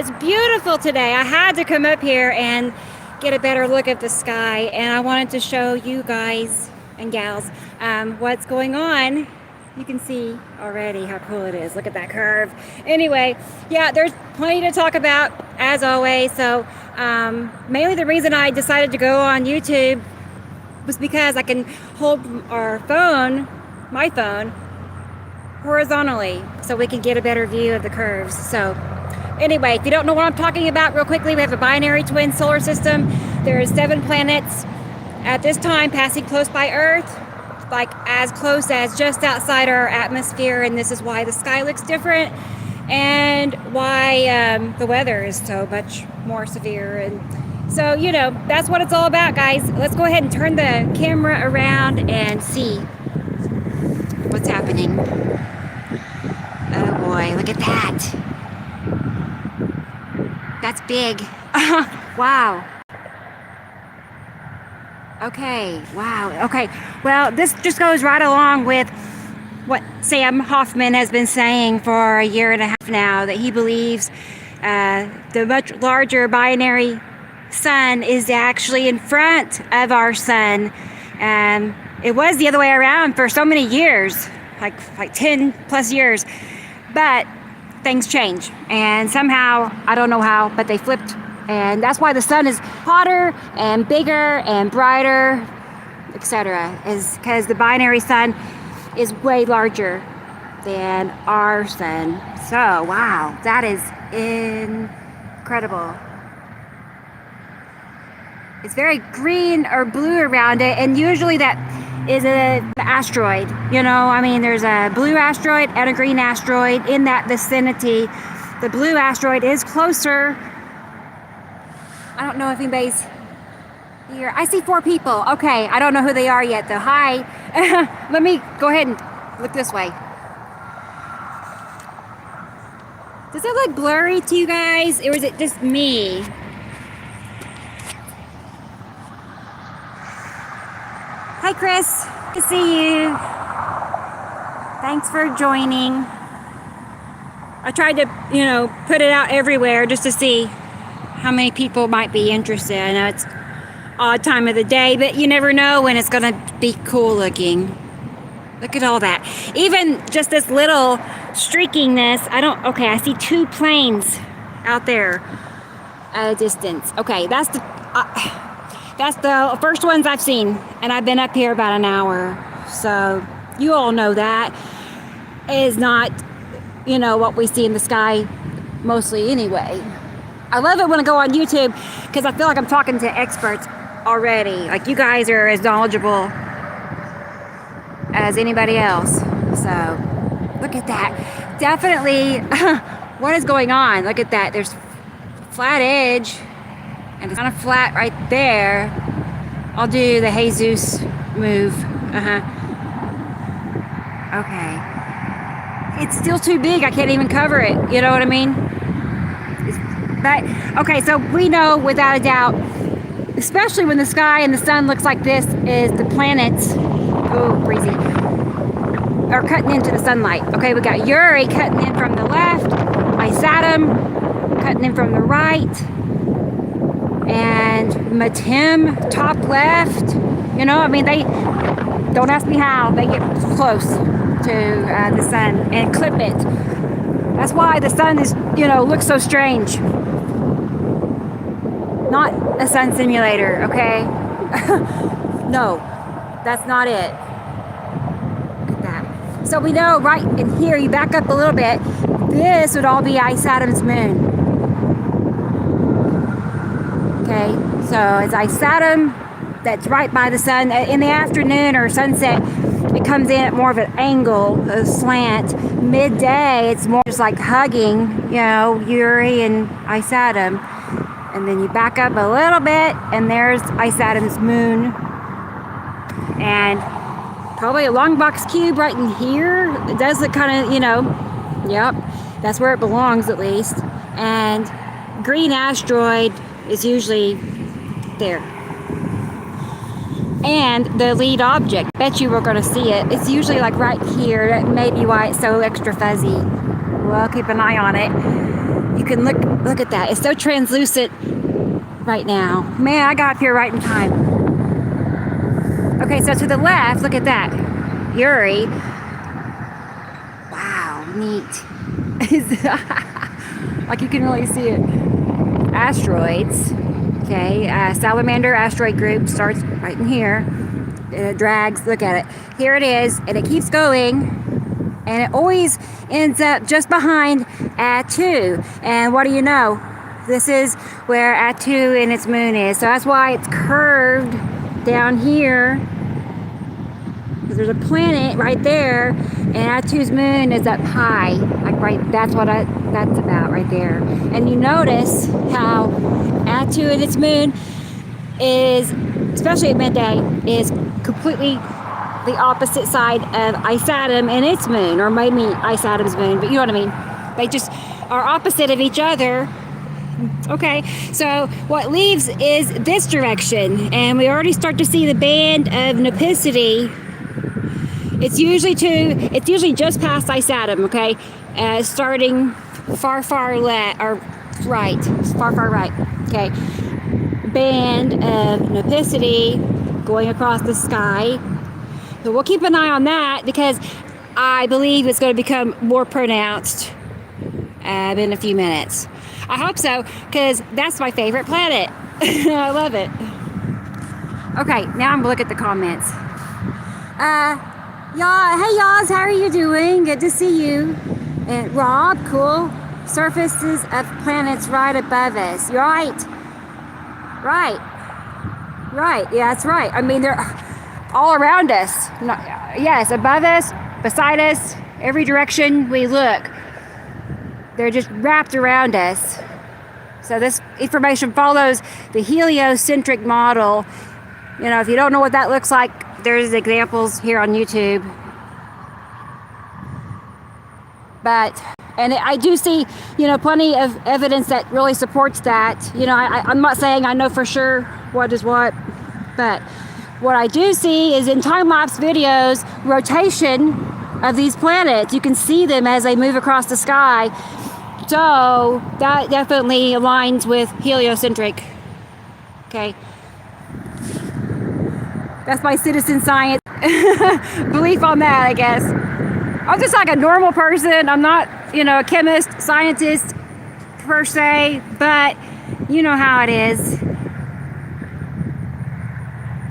it's beautiful today. I had to come up here and get a better look at the sky, and I wanted to show you guys and gals what's going on. You can see already how cool it is. Look at that curve. Anyway, yeah, there's plenty to talk about as always. So mainly the reason I decided to go on YouTube was because I can hold my phone horizontally so we can get a better view of the curves. So anyway, if you don't know what I'm talking about, real quickly, we have a binary twin solar system. There's 7 planets at this time passing close by Earth, like as close as just outside our atmosphere, and this is why the sky looks different and why the weather is so much more severe. And so, you know, that's what it's all about, guys. Let's go ahead and turn the camera around and see what's happening. Oh boy, look at that. That's big. Wow. Okay, wow. Okay, well, this just goes right along with what Sam Hoffman has been saying for a year and a half now, that he believes the much larger binary sun is actually in front of our sun. And it was the other way around for so many years, like 10 plus years. But things change, and somehow, I don't know how, but they flipped, and that's why the sun is hotter and bigger and brighter, etc. is because the binary sun is way larger than our sun. So wow, that is incredible. It's very green or blue around it, and usually that is an asteroid. You know, I mean, there's a blue asteroid and a green asteroid in that vicinity. The blue asteroid is closer. I don't know if anybody's here. I see 4 people. Okay, I don't know who they are yet though. Hi. Let me go ahead and look this way. Does it look blurry to you guys, or is it just me? Hi, Chris. Good to see you. Thanks for joining. I tried to, you know, put it out everywhere just to see how many people might be interested. I know it's odd time of the day, but you never know when it's gonna be cool looking. Look at all that. Even just this little streakiness. Okay, I see 2 planes out there at a distance. Okay, that's the first ones I've seen, and I've been up here about an hour. So you all know that is not, you know, what we see in the sky mostly anyway. I love it when I go on YouTube because I feel like I'm talking to experts already. Like, you guys are as knowledgeable as anybody else. So look at that. Definitely what is going on? Look at that. There's flat edge, and it's kind of flat right there. I'll do the Jesus move. Okay. It's still too big. I can't even cover it. You know what I mean? But, okay, so we know without a doubt, especially when the sky and the sun looks like this, is the planets, oh, breezy, are cutting into the sunlight. Okay, we got Uri cutting in from the left, Isatum cutting in from the right, and Matim top left. You know, I mean, they don't ask me how they get close to the sun and clip it. That's why the sun is, you know, looks so strange. Not a sun simulator, okay? No, that's not it. Look at that. So we know right in here, you back up a little bit, this would all be Isatum's moon. Okay, so it's Isatum that's right by the sun. In the afternoon or sunset, it comes in at more of an angle, a slant. Midday, it's more just like hugging, you know, Uri and Isatum. And then you back up a little bit, and there's Isatum's moon. And probably a long box cube right in here. It does look kind of, you know, yep, that's where it belongs at least. And green asteroid is usually there. And the lead object, bet you we're going to see it. It's usually like right here. That may be why it's so extra fuzzy. Well, keep an eye on it. You can look Look at that. It's so translucent right now. Man, I got up here right in time. Okay, so to the left, look at that. Yuri. Wow, neat. Like you can really see it. Asteroids. Okay, salamander asteroid group starts right in here. And it drags, look at it. Here it is, and it keeps going. And it always ends up just behind Atu. And what do you know? This is where Atu and its moon is. So that's why it's curved down here. Because there's a planet right there, and Atu's moon is up high. Like right, that's about right there. And you notice how Atu and its moon is, especially at midday, is completely the opposite side of Isatum and its moon, or maybe Isatum's moon, but you know what I mean. They just are opposite of each other. Okay, so what leaves is this direction, and we already start to see the band of Nipicity. It's usually just past Isatum, okay? Starting far right, okay? Band of Nipicity going across the sky. So we'll keep an eye on that because I believe it's going to become more pronounced in a few minutes. I hope so, because that's my favorite planet. I love it. Okay, now I'm going to look at the comments. Y'all, hey y'all, how are you doing? Good to see you. And Rob, cool. Surfaces of planets right above us. You're right. Right, yeah, that's right. I mean, they're all around us. Yes, above us, beside us, every direction we look. They're just wrapped around us. So this information follows the heliocentric model. You know, if you don't know what that looks like, there's examples here on YouTube. And I do see, you know, plenty of evidence that really supports that. You know, I'm not saying I know for sure what is what, but what I do see is in time-lapse videos, rotation of these planets. You can see them as they move across the sky. So that definitely aligns with heliocentric. Okay. That's my citizen science belief on that, I guess. I'm just like a normal person. I'm not, you know, a chemist, scientist per se, but you know how it is.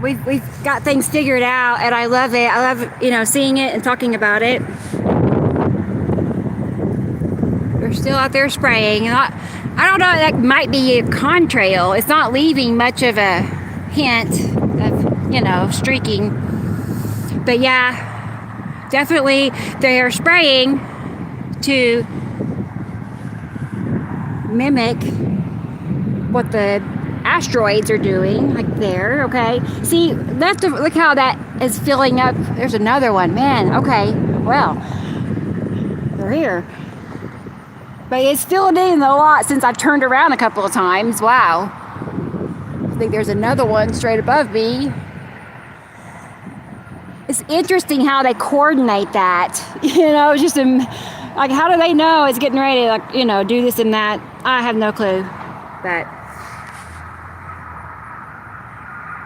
We've got things figured out, and I love it. I love, you know, seeing it and talking about it. They're still out there spraying. I don't know, that might be a contrail. It's not leaving much of a hint of, you know, streaking. But yeah, definitely they are spraying to mimic what the asteroids are doing, like there, okay? See, look how that is filling up. There's another one, man. Okay, well, they're here. But it's filled in a lot since I've turned around a couple of times. Wow. I think there's another one straight above me. It's interesting how they coordinate that. You know, just like, how do they know it's getting ready to, like, you know, do this and that? I have no clue. But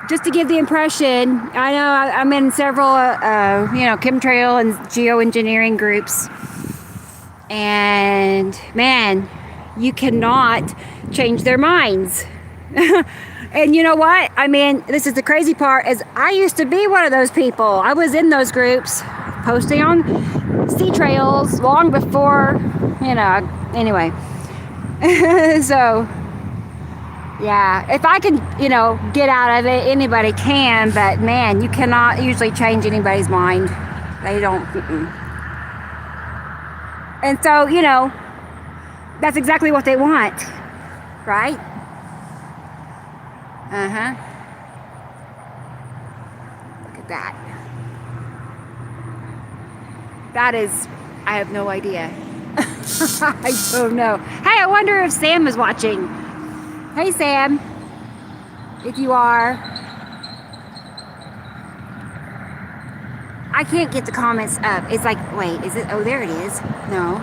just to give the impression, I know I'm in several, you know, chemtrail and geoengineering groups. And man, you cannot change their minds. And you know what? I mean, this is the crazy part, is I used to be one of those people. I was in those groups posting on sea trails long before, you know, anyway. So yeah, if I can, you know, get out of it, anybody can, but man, you cannot usually change anybody's mind. They don't. And so, you know, that's exactly what they want, right? Uh-huh. Look at that. That is, I have no idea. I don't know. Hey, I wonder if Sam is watching. Hey, Sam, if you are. I can't get the comments up. It's like, wait, is it? Oh, there it is. No.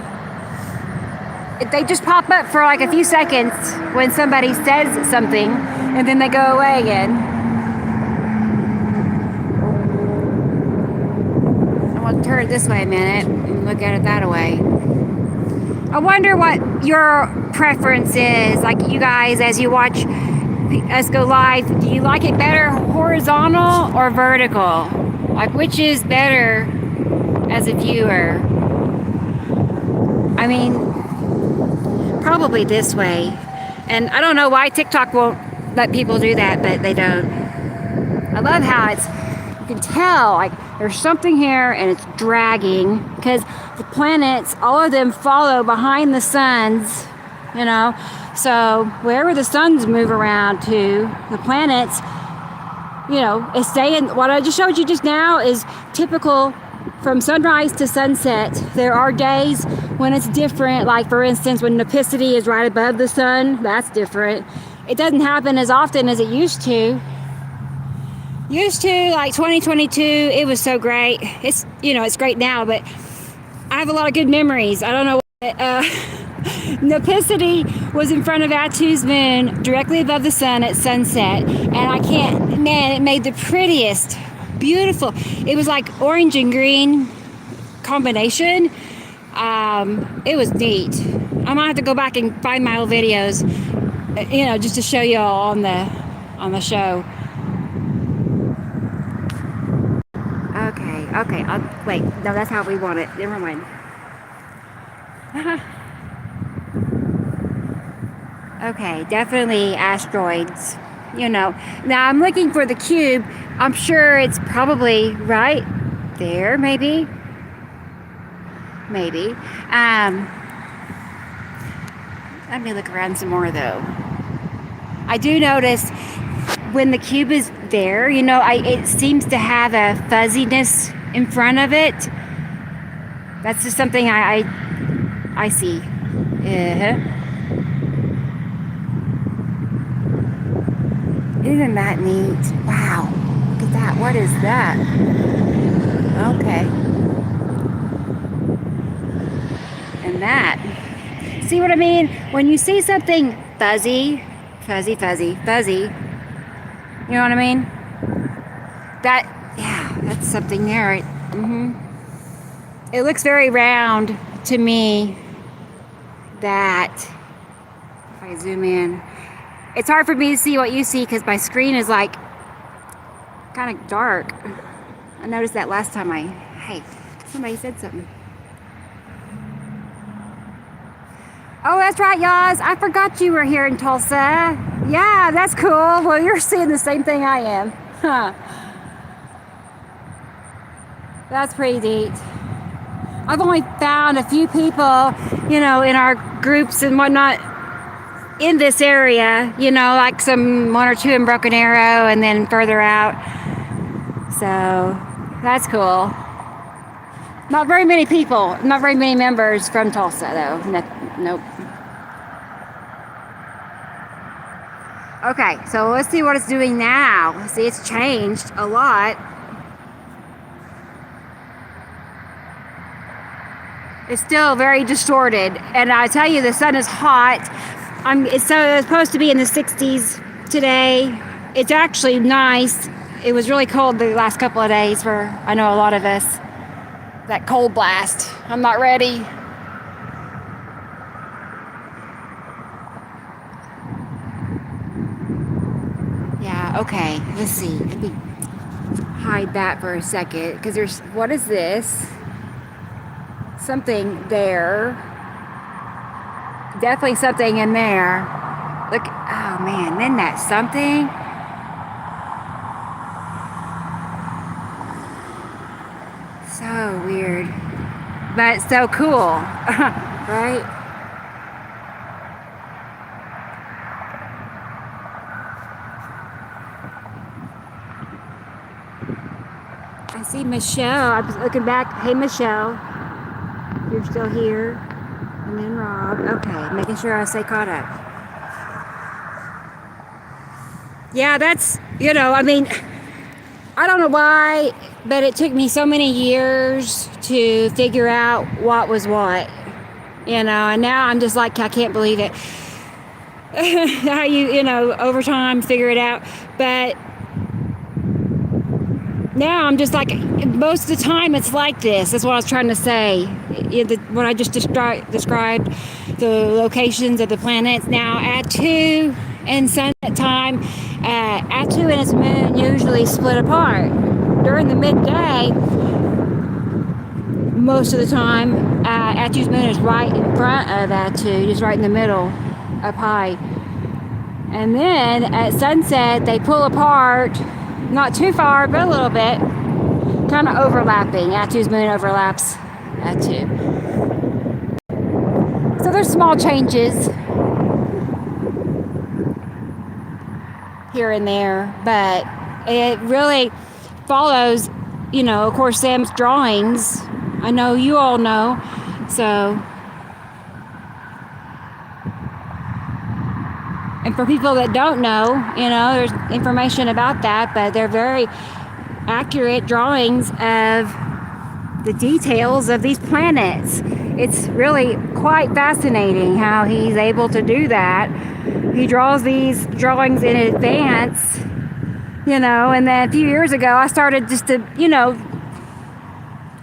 They just pop up for like a few seconds when somebody says something, and then they go away again. I want to turn it this way a minute and look at it that way. I wonder what your preference is, like you guys, as you watch us go live. Do you like it better horizontal or vertical? Like, which is better as a viewer? I mean, probably this way. And I don't know why TikTok won't let people do that, but they don't. I love how you can tell, like, there's something here and it's dragging, because the planets, all of them follow behind the suns, you know. So wherever the suns move around to, the planets, you know, is staying. What I just showed you just now is typical from sunrise to sunset. There are days when it's different, like for instance when Nipicity is right above the sun, that's different. It doesn't happen as often as it used to. Like 2022, it was so great. It's, you know, it's great now, but I have a lot of good memories. I don't know what, Nipicity was in front of Atu's moon, directly above the sun at sunset, and I can't, man, it made the prettiest, beautiful, it was like orange and green combination. It was neat. I might have to go back and find my old videos, you know, just to show you all on the show. Okay, wait, no, that's how we want it, never mind. Okay, definitely asteroids, you know. Now I'm looking for the cube. I'm sure it's probably right there, maybe. Let me look around some more though. I do notice when the cube is there, you know, it seems to have a fuzziness in front of it. That's just something I see. Isn't that neat? Wow, look at that. What is that? Okay. And that. See what I mean? When you see something fuzzy, you know what I mean? That's something there. It looks very round to me. That, if I zoom in, it's hard for me to see what you see because my screen is like kind of dark. I noticed that last time hey, somebody said something. Oh, that's right, y'all. I forgot you were here in Tulsa. Yeah, that's cool. Well, you're seeing the same thing I am. Huh. That's pretty neat. I've only found a few people, you know, in our groups and whatnot in this area, you know, like one or two in Broken Arrow and then further out. So that's cool. Not very many people, not very many members from Tulsa though. Nope. Okay, so let's see what it's doing now. See, it's changed a lot. It's still very distorted, and I tell you, the sun is hot. It's supposed to be in the 60s today. It's actually nice. It was really cold the last couple of days for, I know, a lot of us. That cold blast. I'm not ready. Yeah, okay, let's see. Let me hide that for a second, because what is this? Something there. Definitely something in there. Look, oh man, isn't that something? So weird, but so cool, right? I see Michelle. I was looking back. Hey, Michelle, you're still here. And then Rob. Okay, making sure I stay caught up. Yeah, that's, you know, I mean, I don't know why, but it took me so many years to figure out what was what. you know, and now I'm just like, I can't believe it. How you know, over time figure it out. But now I'm just like, most of the time it's like this. That's what I was trying to say. What I just described, the locations of the planets. Now, Atu and sunset time, Atu and its moon usually split apart. During the midday, most of the time, Atu's moon is right in front of Atu, just right in the middle, up high. And then at sunset, they pull apart, not too far, but a little bit, kind of overlapping. Atu's moon overlaps Atu. So there's small changes here and there, but it really follows, you know, of course, Sam's drawings. I know you all know, so. And for people that don't know, you know, there's information about that, but they're very accurate drawings of the details of these planets. It's really quite fascinating how he's able to do that. He draws these drawings in advance, you know, and then a few years ago I started just to, you know,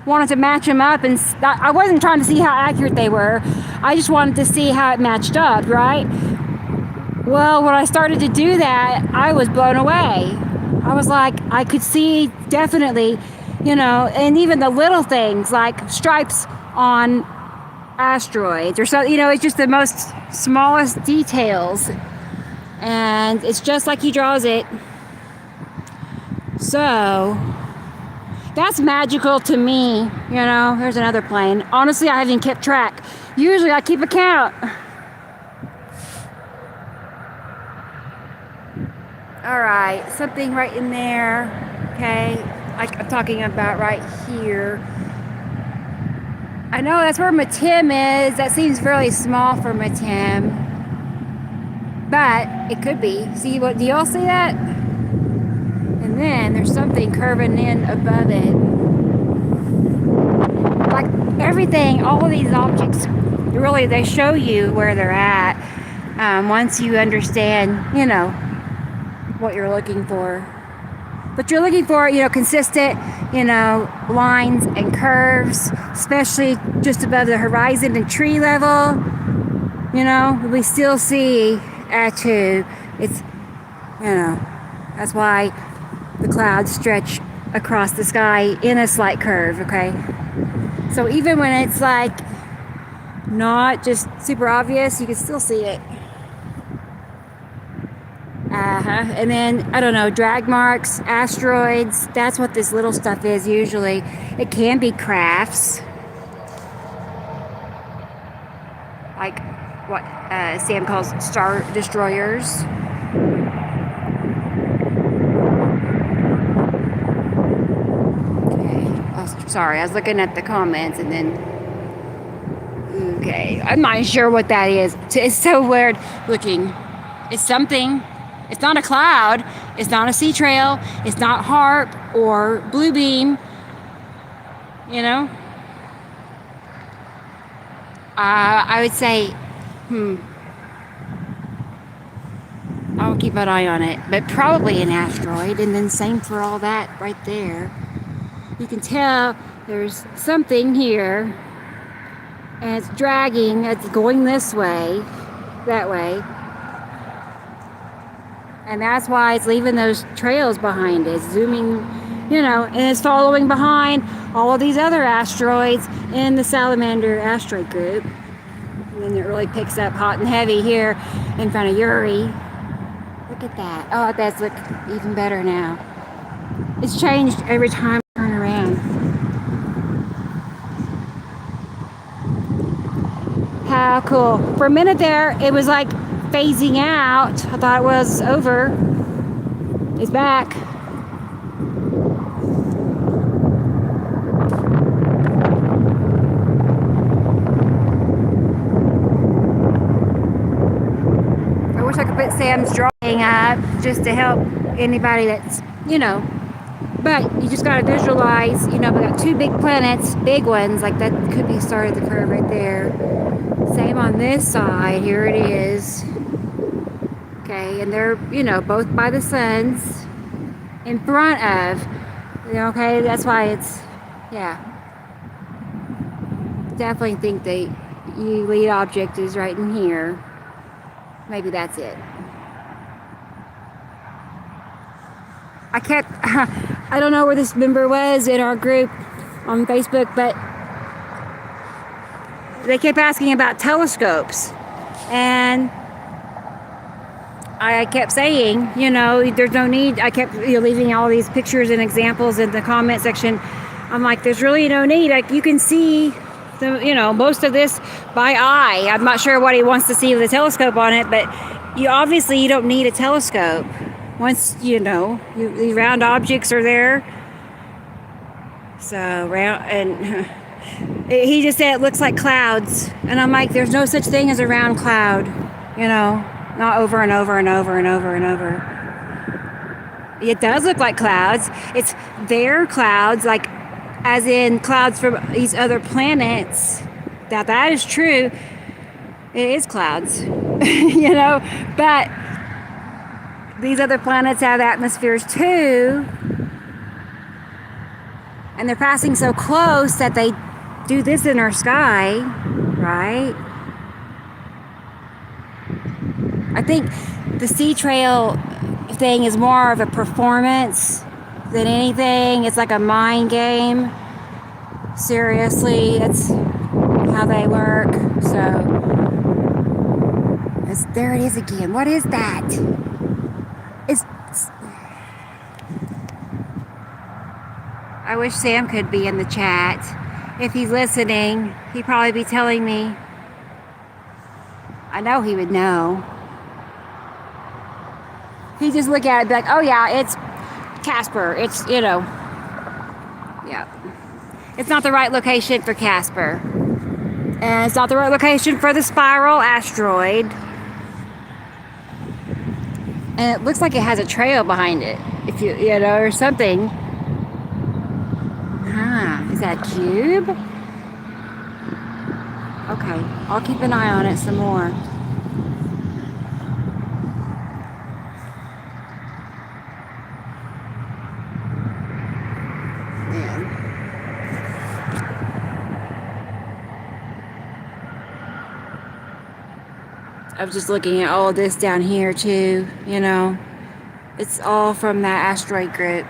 wanted to match them up, and I wasn't trying to see how accurate they were. I just wanted to see how it matched up, right? Well, when I started to do that, I was blown away. I was like, I could see definitely, you know, and even the little things like stripes on asteroids or so, you know, it's just the most smallest details. And it's just like he draws it. So that's magical to me, you know. There's another plane. Honestly, I haven't kept track. Usually I keep a count. All right, something right in there, okay, like I'm talking about right here. I know that's where Matim is. That seems really small for Matim, but it could be. See what? Do y'all see that? And then there's something curving in above it. Like everything, all of these objects, really, they show you where they're at once you understand, you know, what you're looking for. But you're looking for, you know, consistent, you know, lines and curves, especially just above the horizon and tree level. You know, we still see Atu. It's, you know, that's why the clouds stretch across the sky in a slight curve, okay? So even when it's like not just super obvious, you can still see it. And then, I don't know, drag marks, asteroids, that's what this little stuff is usually. It can be crafts. Like what Sam calls star destroyers. Okay, sorry, I was looking at the comments and then, okay, I'm not sure what that is. It's so weird looking. It's something. It's not a cloud, it's not a sea trail, it's not HARP or blue beam, you know. I would say, I'll keep an eye on it, but probably an asteroid, and then same for all that right there. You can tell there's something here, and it's dragging, it's going this way, that way. And that's why it's leaving those trails behind it, zooming, you know, and it's following behind all of these other asteroids in the Salamander asteroid group. And then it really picks up hot and heavy here in front of Uri. Look at that. Oh, that's look even better now. It's changed every time I turn around. How cool. For a minute there, it was like phasing out. I thought it was over. It's back. I wish I could put Sam's drawing up just to help anybody that's, you know, But you just got to visualize, we got two big planets, big ones, like that could be the start of the curve right there. Same on this side, here it is. Okay, and they're, both by the suns in front of, okay, that's why it's, yeah. Definitely think the lead object is right in here. Maybe that's it. I don't know where this member was in our group on Facebook, but they kept asking about telescopes. And I kept saying, there's no need. I kept leaving all these pictures and examples in the comment section. I'm like, there's really no need. Like, you can see most of this by eye. I'm not sure what he wants to see with a telescope on it, but you don't need a telescope. Once the round objects are there. So round, and he just said it looks like clouds, and I'm like, there's no such thing as a round cloud, not over and over and over and over and over. It does look like clouds. It's their clouds, like as in clouds from these other planets. That is true. It is clouds, but these other planets have atmospheres too, and they're passing so close that they do this in our sky, right? I think the sea trail thing is more of a performance than anything. It's like a mind game. Seriously, that's how they work. So there it is again. What is that? I wish Sam could be in the chat. If he's listening, he'd probably be telling me. I know he would know. He'd just look at it and be like, oh yeah, it's Casper. It's, yeah. It's not the right location for Casper. And it's not the right location for the spiral asteroid. And it looks like it has a trail behind it. If or something. Is that a cube? Okay, I'll keep an eye on it some more. Man. I was just looking at all of this down here too, It's all from that asteroid group.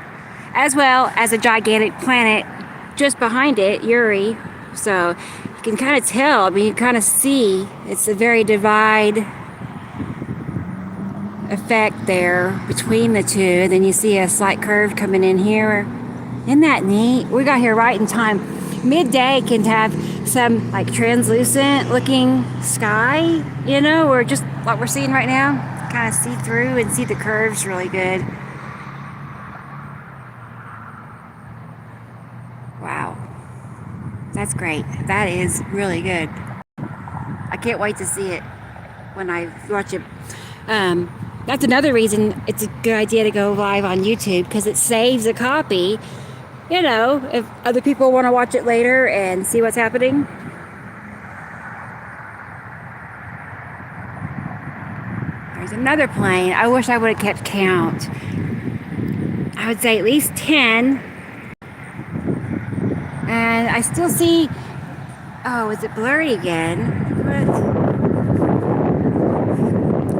As well as a gigantic planet just behind it, Uri. So you can kind of tell, you kind of see it's a very divide effect there between the two. And then you see a slight curve coming in here. Isn't that neat? We got here right in time. Midday can have some like translucent looking sky, or just what we're seeing right now. Kind of see through and see the curves really good. Wow, that's great. That is really good. I can't wait to see it when I watch it. That's another reason it's a good idea to go live on YouTube, because it saves a copy, if other people want to watch it later and see what's happening. There's another plane. I wish I would have kept count. I would say at least 10. And I still see, oh, is it blurry again? What?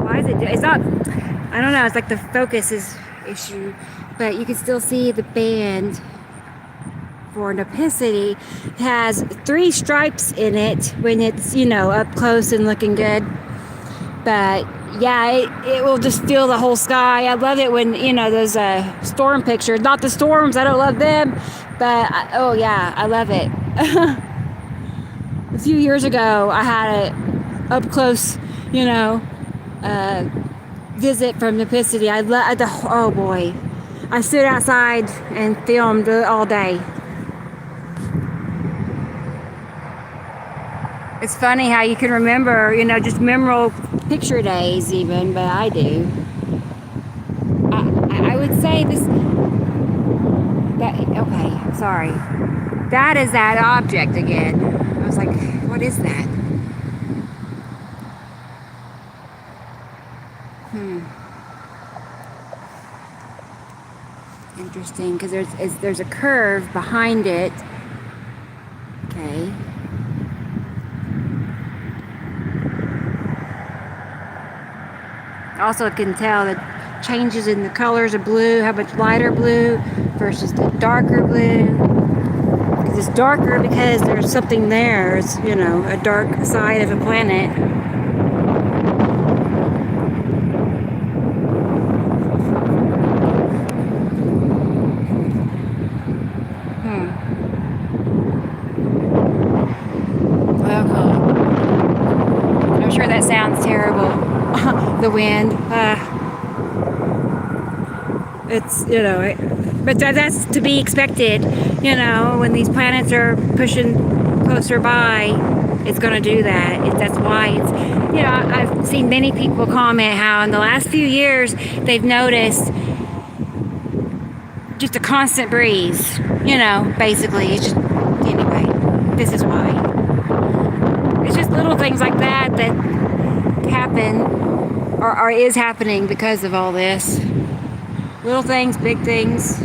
Why is it, it's not, I don't know, it's like the focus is issue, but you can still see the band for Nopicity. It has 3 stripes in it when it's, up close and looking good. But yeah, it will just fill the whole sky. I love it when, those storm pictures, not the storms, I don't love them. But, oh yeah, I love it. A few years ago, I had a up close, visit from Nopicity. Oh boy. I stood outside and filmed all day. It's funny how you can remember, just memorable picture days even, but I do. I would say this, That, okay, sorry. That is that object again. I was like, what is that? Interesting, because there's a curve behind it. Okay. Also, can tell the changes in the colors of blue, how much lighter blue versus the darker blue. Because it's darker because there's something there. It's, you know, a dark side of a planet. Well, I'm sure that sounds terrible. The wind. It's, you know, but that's to be expected. You know, when these planets are pushing closer by, it's going to do that. That's why it's, you know, I've seen many people comment how in the last few years they've noticed just a constant breeze. You know, basically, it's just, anyway, this is why. It's just little things like that that happen or is happening because of all this. Little things, big things.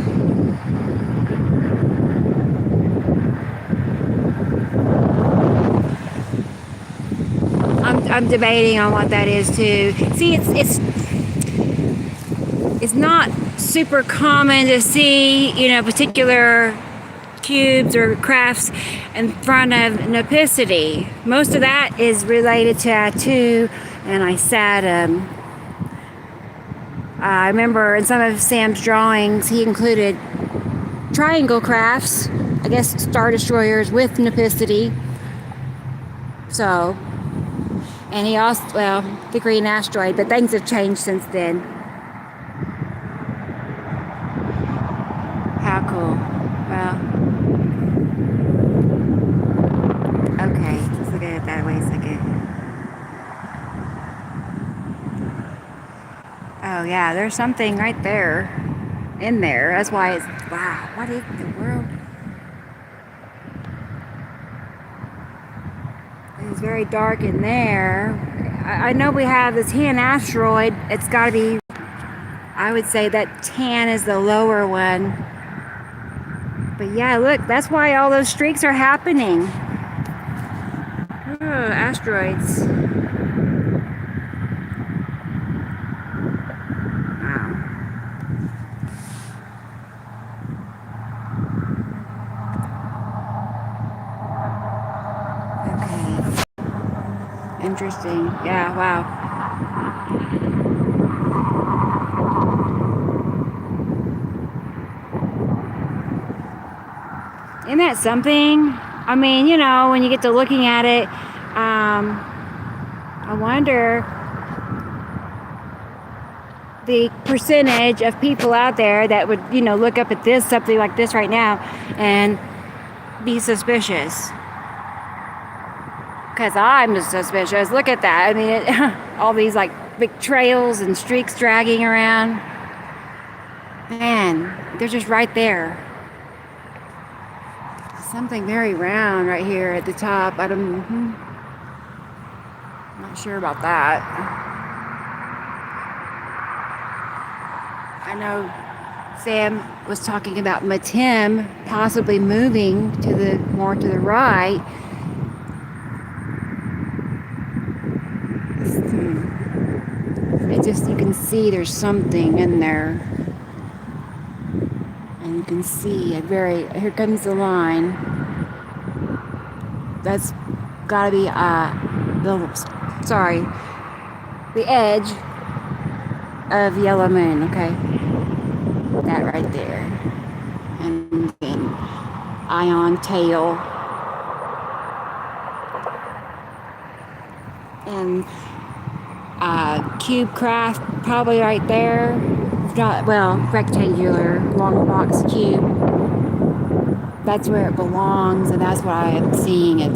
I'm debating on what that is too. See, it's not super common to see, you know, particular cubes or crafts in front of nipicity. Most of that is related to tattoo and Isatum. I remember in some of Sam's drawings, he included triangle crafts, I guess Star Destroyers with nipicity. So, and he also, well, the green asteroid, but things have changed since then. How cool. Well, okay, let's look at it that way a second. Oh yeah, there's something right there, in there. That's why it's, wow, what is the world? It's very dark in there. I know we have the tan asteroid. It's got to be, I would say that tan is the lower one. But yeah, look, that's why all those streaks are happening. Oh, asteroids. Wow. Okay. Interesting. Yeah, wow. Isn't that something? I mean, you know, when you get to looking at it, I wonder the percentage of people out there that would, you know, look up at this, something like this right now, and be suspicious. Because I'm suspicious. Look at that. I mean, all these like big trails and streaks dragging around. Man, they're just right there. Something very round right here at the top. I'm not sure about that. I know Sam was talking about Matim possibly moving to the more to the right. It just, you can see there's something in there. And you can see it very, here comes the line. That's gotta be the edge of Yellow Moon, okay? That right there. And then Ion Tail. And Cube Craft probably right there. Not, well, rectangular, long box cube. That's where it belongs, and that's why I'm seeing it.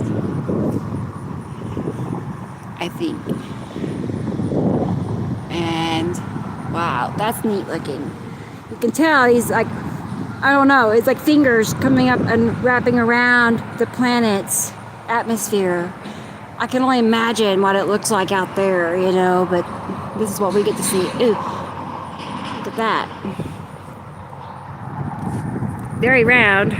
I think. And wow, that's neat looking. You can tell he's like I don't know, it's like fingers coming up and wrapping around the planet's atmosphere. I can only imagine what it looks like out there, you know, but this is what we get to see. Ooh, look at that. Very round.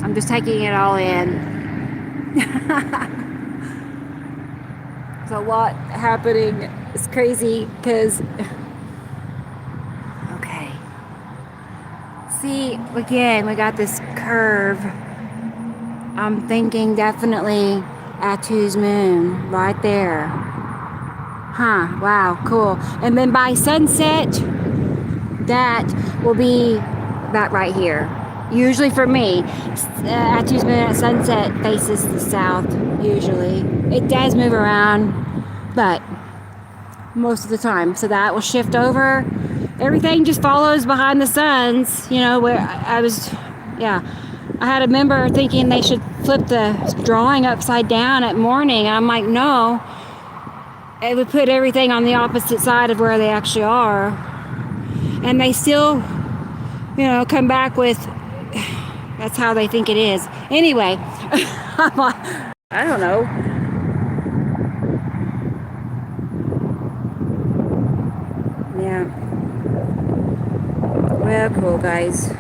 I'm just taking it all in. There's a lot happening. It's crazy because, okay. See, again, we got this curve. I'm thinking definitely Atu's moon right there. Huh, wow, cool. And then by sunset, that will be that right here. Usually for me, Atu's moon at sunset faces the south, usually. It does move around, but most of the time. So that will shift over. Everything just follows behind the suns, you know, where I was, yeah. I had a member thinking they should flip the drawing upside down at morning. And I'm like, no. It would put everything on the opposite side of where they actually are. And they still, you know, come back with, that's how they think it is. Anyway, I don't know. Yeah. Well, cool, guys.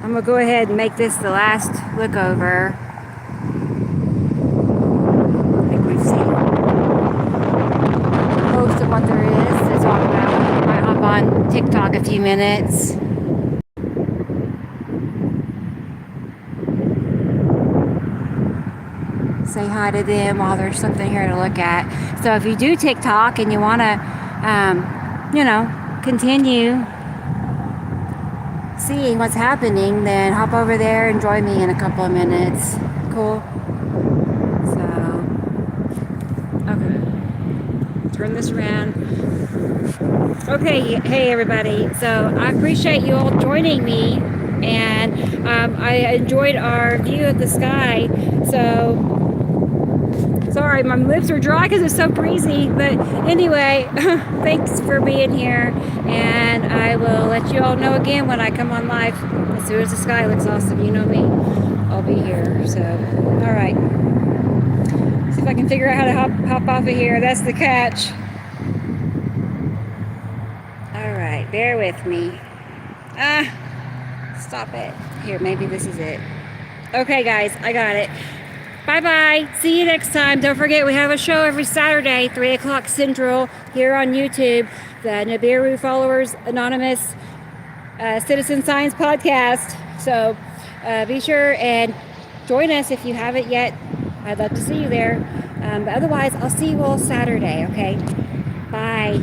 I'm gonna go ahead and make this the last look over. I think we've seen most of what there is to talk about. Might hop on TikTok a few minutes. Say hi to them while there's something here to look at. So if you do TikTok and you want to, you know, continue seeing what's happening, then hop over there and join me in a couple of minutes. Cool. So, okay. Turn this around. Okay, hey everybody. So I appreciate you all joining me, and I enjoyed our view of the sky. So. Sorry, my lips are dry because it's so breezy. But anyway, thanks for being here. And I will let you all know again when I come on live. As soon as the sky looks awesome, you know me. I'll be here. So, all right. See if I can figure out how to hop off of here. That's the catch. All right, bear with me. Stop it. Here, maybe this is it. Okay, guys, I got it. Bye-bye. See you next time. Don't forget, we have a show every Saturday, 3 o'clock Central, here on YouTube, the Nibiru Followers Anonymous Citizen Science Podcast. So be sure and join us if you haven't yet. I'd love to see you there. But otherwise, I'll see you all Saturday, okay? Bye.